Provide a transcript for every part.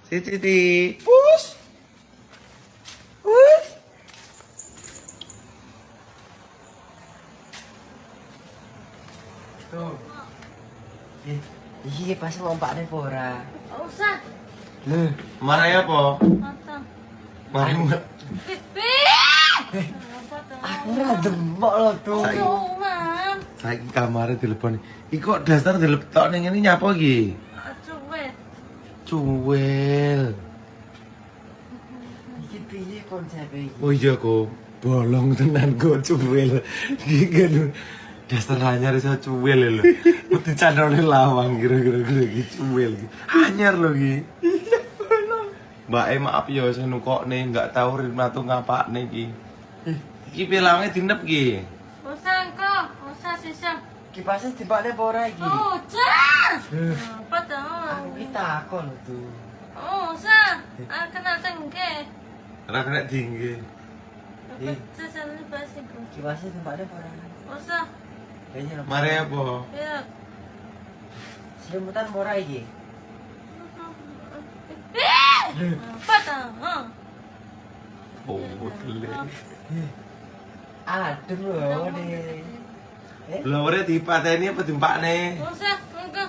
Siti. Push. Push. Tuh. Iya, pas ngompak nih pora. Nggak usah. Loh, marah ya, Po? Mata. Marah enggak? Pipi. Apa tuh? Aku ora demok lho tuh. Aduh, Mam. Saiki kamare telepon. Iki kok dasar dilepok ning ngene nyapa iki? Aduh, weh. Cuwel. Iki piye konsepe iki? Oh iya kok. Bolong tenan kok cuwel. Iki kan dasar hanyar iso cuwel lho. Mesti candrone lawang kira-kira iki cuwel iki. Hanyar lho iki. Mbak maaf ya saya nukokne enggak tahu Rinatu ngapakne iki. Iki pilange dinep iki. Usah engkau. Usah sisa. Kipasnya dipakne apa ora iki? Usah. Apa tuh? Aku ki takon lho tuh. Usah. Kena tengke. Ora kena tinggi. Apa tuh sana pasti ku. Kipasnya dipakne apa ora? Usah. Kayaknya Mare apa? Ya. Selimutan apa ora iki? Apa tuh? Oh, tele. Adem lho nih. Lho ora dipateni apa dimpakne? Usah engkau.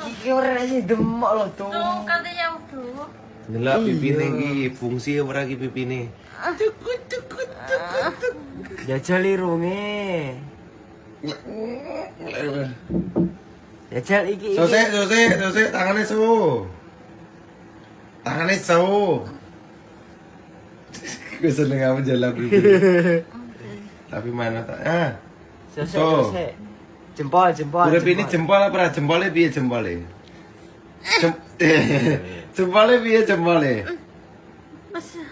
Iki ora sih demok lho tuh. Tuh kata yang tuh. Delok pipine iki fungsi ora iki pipine. Cukut. Jajal irunge. Jajal iki. Sose, tangane su. Tangane su. Gue seneng apa jalan pipi. Tapi mana tak? Ah. Sose. Jempol. Udah ini jempol apa? Jempolnya piye jempolnya? Jempolnya piye jempolnya? Usah.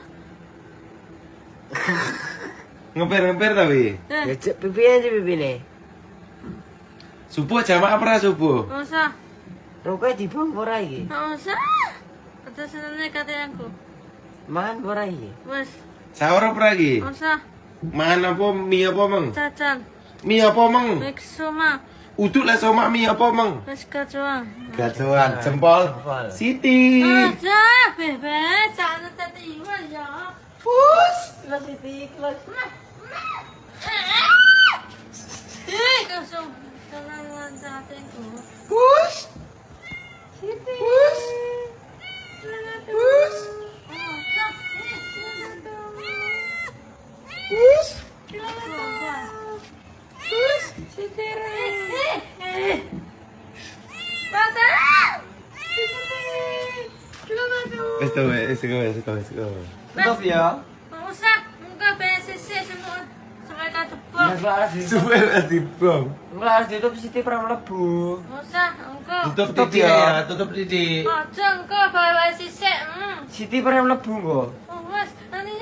Ngemper tapi. Jajal pipine sih pipine. Subuh jamak apa subuh? Usah. Rokok dibuang ora iki? Usah. Kata sana kata yang ku. Mangan ora iki? Wes. Sahur apa lagi? Usah. Mangan apa mie apa meng? Cacan. Mie apa meng? Mix soma. Uduk lah sama mie apa meng? Wes kacuan. Gacuan, jempol. Siti. Aja, bebe. Sana tadi iwan ya. Push. Kelas Siti, kelas. Kosong. Sana kata yang ku. Push. Siti. Push. Push. Push. Siti. Mata. Wes go. Stop ya. Usah, enggak BSC semua. Sampai kata Ya bom. kelas di. Suwe di bom. Kelas ditutup Siti pernah mlebu. Usah, engkau. Tutup titik ya, tutup titik. Aja engkau bawa sisi. Siti pernah mlebu kok. Wes, nanti.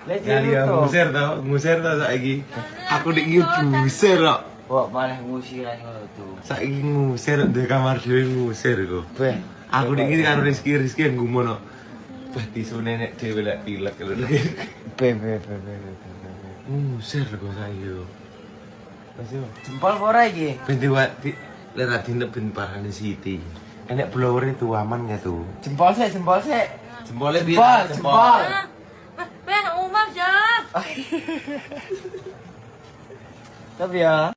Lah Kali ya ngusir tau saiki. Aku iki ngusir kok. Kok malah ngusiran ngono tuh. Saiki ngusir di kamar dhewe ngusir kok. Beh, Aku iki karo Rizky ngumono. Bah tisune nek dhewe lek pilek lho. be. Ngusir kok saiki yo. Wes yo. Jempol apa ora iki? Ben diwati lek tadi ben parane Siti. Enek blower itu aman gak tuh? Jempol sik. Jempolnya Jempol. Umam siap. Tapi ya.